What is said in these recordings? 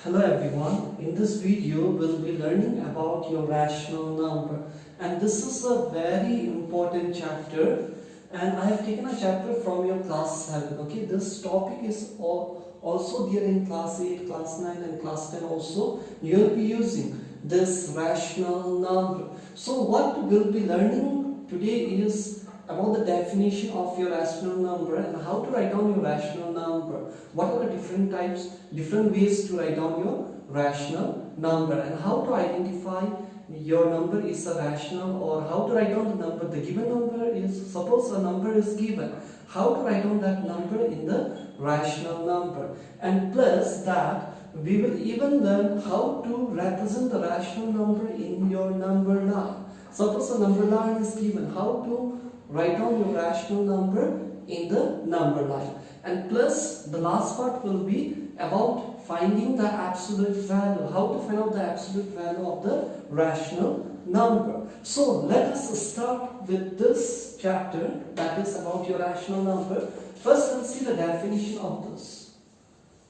Hello everyone, in this video we'll be learning about your rational number, and this is a very important chapter, and I have taken a chapter from your class 7. Okay, this topic is also there in class 8, class 9 and class 10 also. You'll be using this rational number. So what we'll be learning today is about the definition of your rational number and how to write down your rational number. What are the different types, different ways to write down your rational number, and how to identify your number is a rational, or how to write down the number. The given number is, suppose a number is given, how to write down that number in the rational number. And plus that, we will even learn how to represent the rational number in your number line. Suppose a number line is given, how to write down your rational number in the number line. And plus the last part will be about finding the absolute value, how to find out the absolute value of the rational number. So let us start with this chapter, that is about your rational number. First let's see the definition of this.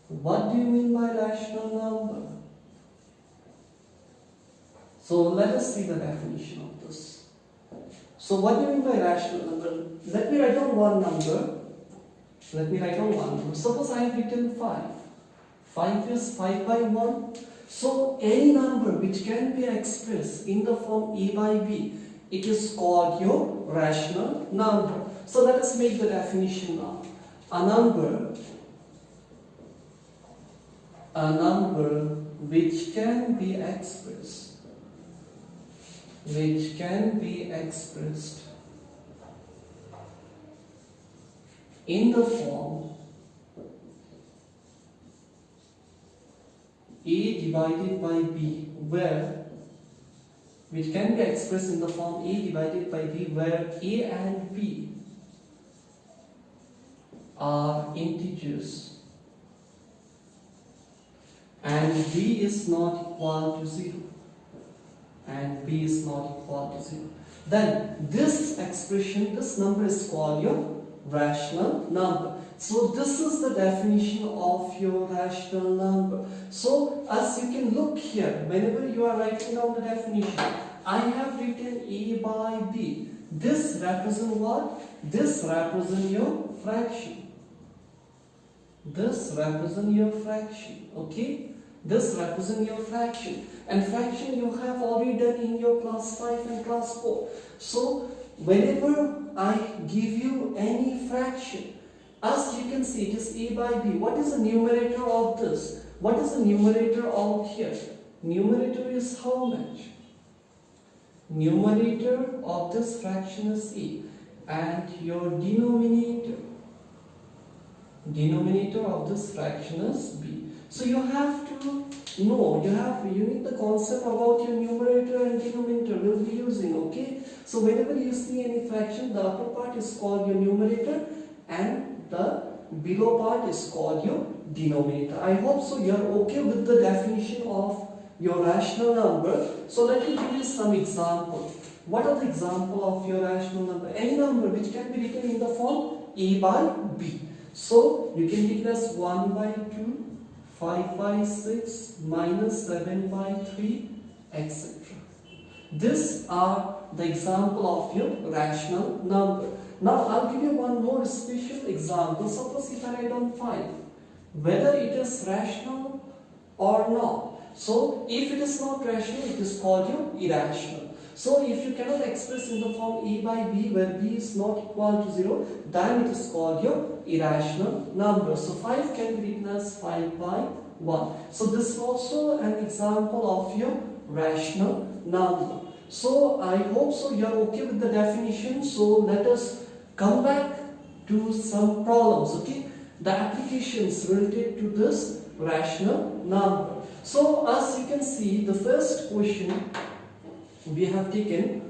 What do you mean by rational number? So let us see the definition of this. So what do you mean by rational number? Let me write down one number. Suppose I have written 5. 5 is 5 by 1. So any number which can be expressed in the form a by b, it is called your rational number. So let us make the definition now. A number which can be expressed in the form a divided by b, where which can be expressed in the form a divided by b, where a and b are integers and b is not equal to 0. Then this expression, this number is called your rational number. So this is the definition of your rational number. So as you can look here, whenever you are writing down the definition, I have written a by b. This represents what? This represents your fraction. Okay? This represents your fraction, and fraction you have already done in your class 5 and class 4. So whenever I give you any fraction, as you can see, it is a by b. What is the numerator of this? What is the numerator out here? Numerator is how much? Numerator of this fraction is a, and your denominator of this fraction is b. So you have to know, you need the concept about your numerator and denominator we'll be using, okay? So whenever you see any fraction, the upper part is called your numerator and the below part is called your denominator. I hope so you are okay with the definition of your rational number. So let me give you some examples. What are the examples of your rational number? Any number which can be written in the form a by b. So you can write as 1 by 2, 5 by 6, minus 7 by 3, etc. These are the example of your rational number. Now I'll give you one more special example. Suppose if I write down 5, whether it is rational or not. So if it is not rational, it is called your irrational. So if you cannot express in the form a by b, where b is not equal to 0, then it is called your irrational number. So 5 can be written as 5 by 1. So this is also an example of your rational number. So I hope so you are okay with the definition. So let us come back to some problems, okay? The applications related to this rational number. So as you can see, the first question we have taken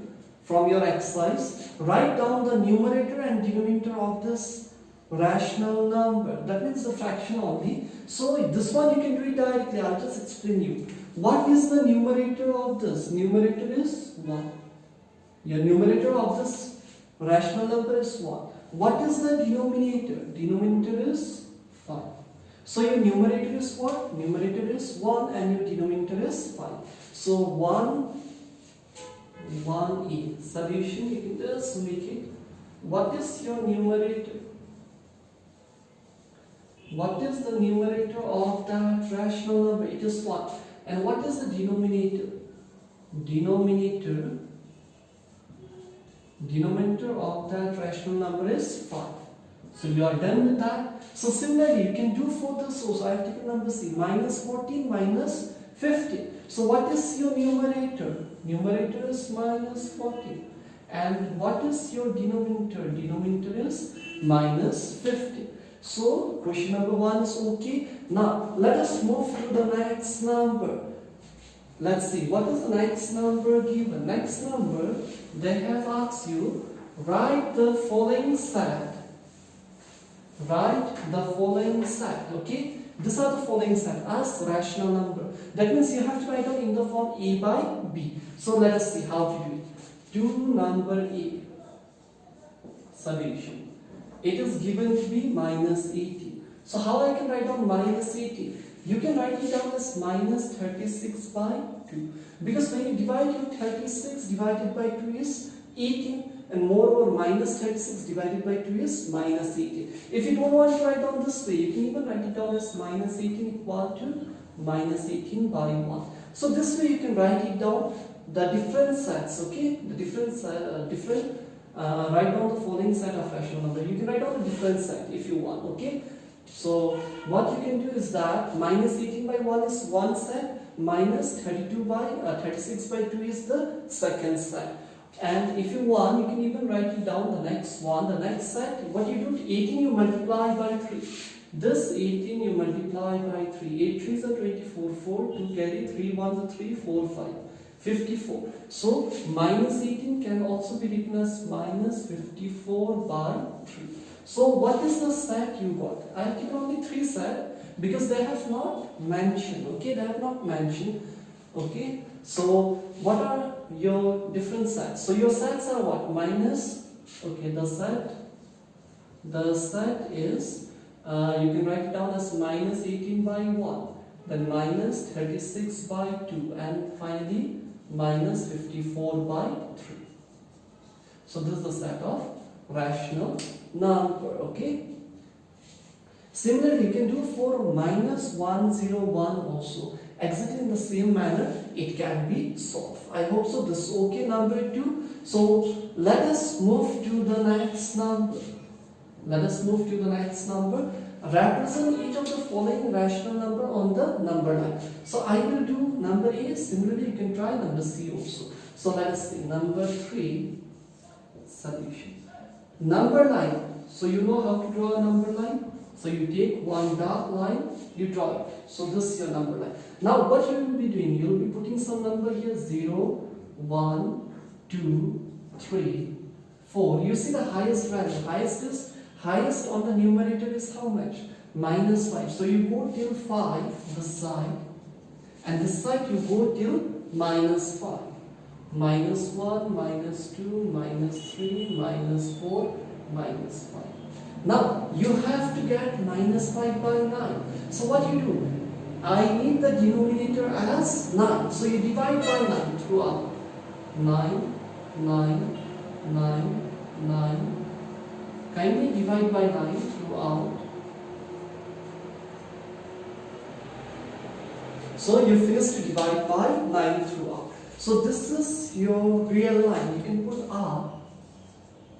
from your exercise, write down the numerator and denominator of this rational number. That means the fraction only. So this one you can do it directly. I'll just explain you. What is the numerator of this? Numerator is 1. Your numerator of this rational number is 1. What is the denominator? Denominator is 5. So your numerator is what? Numerator is 1 and your denominator is 5. So 1a. Solution, you can just make it. What is your numerator? What is the numerator of that rational number? It is 1. And what is the denominator? Denominator of that rational number is 5. So you are done with that. So similarly, you can do for this also. I have taken number C, minus 14 minus 15. So what is your numerator? Numerator is minus 14. And what is your denominator? Denominator is minus 50. So question number 1 is okay. Now let us move to the next number. Let's see, what is the next number given? Next number, they have asked you, write the following set. Write the following set, okay? These are the following set as rational number. That means you have to write down in the form A by B. So let us see how to do it. Do number A. Solution. It is given to be minus 80. So how I can write down minus 80? You can write it down as minus 36 by 2. Because when you divide your 36 divided by 2 is 18. And moreover, minus 36 divided by 2 is minus 18. If you don't want to write down this way, you can even write it down as minus 18 equal to minus 18 by 1. So this way you can write it down the different sets, okay? The write down the following set of rational number. You can write down a different set if you want, okay? So what you can do is that minus 18 by 1 is one set, minus 36 by 2 is the second set. And if you want, you can even write it down the next one, the next set. What you do, 18 you multiply by 3. This 18 you multiply by 3. 8 3s are 24, 4, 2 carry, 3 1s are 3, 4, 5. 54. So minus 18 can also be written as minus 54 by 3. So what is the set you got? I have taken only 3 sets because they have not mentioned. Okay, they have not mentioned. Okay, so what are your different sets? So your sets are what? Minus. Okay, the set is you can write it down as minus 18 by 1, then minus 36 by 2, and finally minus 54 by 3. So this is the set of rational number, okay? Similarly, you can do for minus 101 also. Exactly in the same manner, it can be solved. I hope so. This is okay, number 2. So let us move to the next number. Let us move to the next number. Represent each of the following rational number on the number line. So I will do number A. Similarly, you can try number C also. So let us see. Number 3, solution. Number line. So you know how to draw a number line. So you take one dark line, you draw it. So this is your number line. Now what you will be doing? You will be putting some number here. 0, 1, 2, 3, 4. You see the highest value. Highest on the numerator is how much? Minus 5. So you go till 5 this side, and this side you go till minus 5. Minus 1, minus 2, minus 3, minus 4, minus 5. Now you have to get minus 5 by 9. So what you do? I need the denominator as 9. So you divide by 9 throughout. 9, 9, 9, 9. Kindly divide by 9 throughout. So you finish to divide by 9 throughout. So this is your real line. You can put R.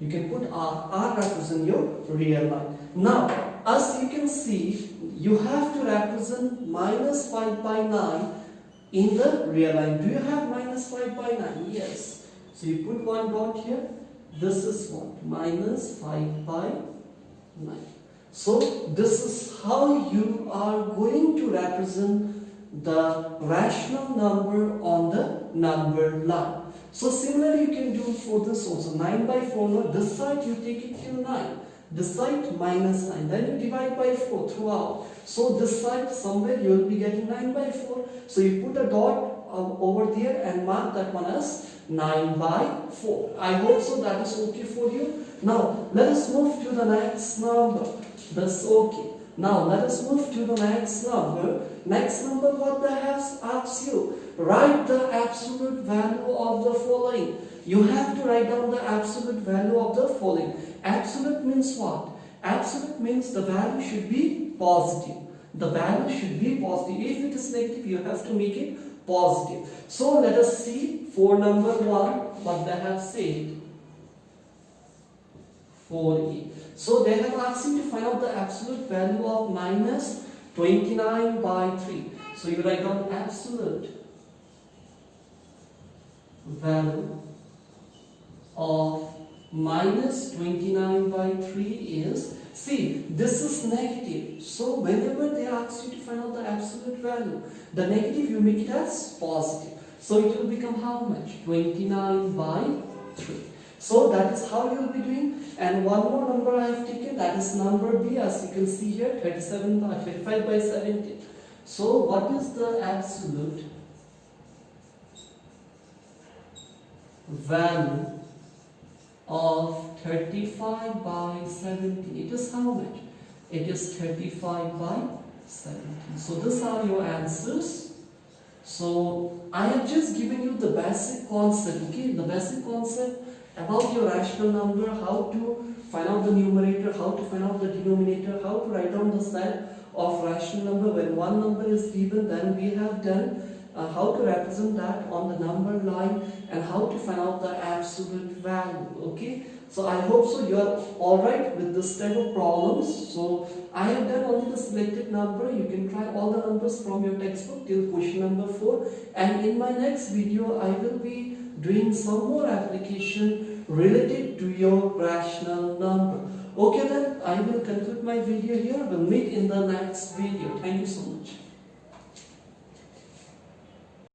You can put R. R represents your real line. Now, as you can see, you have to represent minus 5 by 9 in the real line. Do you have minus 5 by 9? Yes. So you put one dot here. This is what? Minus 5 by 9. So this is how you are going to represent the rational number on the number line. So similarly you can do for this also. 9 by 4. Now this side you take it till 9. This side minus 9. Then you divide by 4 throughout. So this side somewhere you will be getting 9 by 4. So you put a dot over there and mark that one as 9 by 4. I hope so that is okay for you. Now let us move to the next number. That's okay. Now let us move to the next number. Next number, what they have asked you, write the absolute value of the following. You have to write down the absolute value of the following. Absolute means what? Absolute means the value should be positive. The value should be positive. If it is negative, you have to make it positive. So let us see for number 1 what they have said. 4a. So they have asked you to find out the absolute value of minus 29 by 3. So you write down absolute value of minus 29 by 3 is, see, this is negative. So whenever they ask you to find out the absolute value, the negative you make it as positive. So it will become how much? 29 by 3. So that is how you will be doing. And one more number I have taken, that is number B, as you can see here, 35 by 17. So what is the absolute value of 35 by 17? It is how much? It is 35 by 17. So these are your answers. So I have just given you the basic concept, okay? The basic concept about your rational number, how to find out the numerator, how to find out the denominator, how to write down the set of rational number. When one number is given, then we have done how to represent that on the number line and how to find out the absolute value. Okay, so I hope so you are alright with this type of problems. So I have done only the selected number. You can try all the numbers from your textbook till question number 4, and in my next video I will be doing some more application related to your rational number. Okay, then I will conclude my video here. We'll meet in the next video. Thank you so much.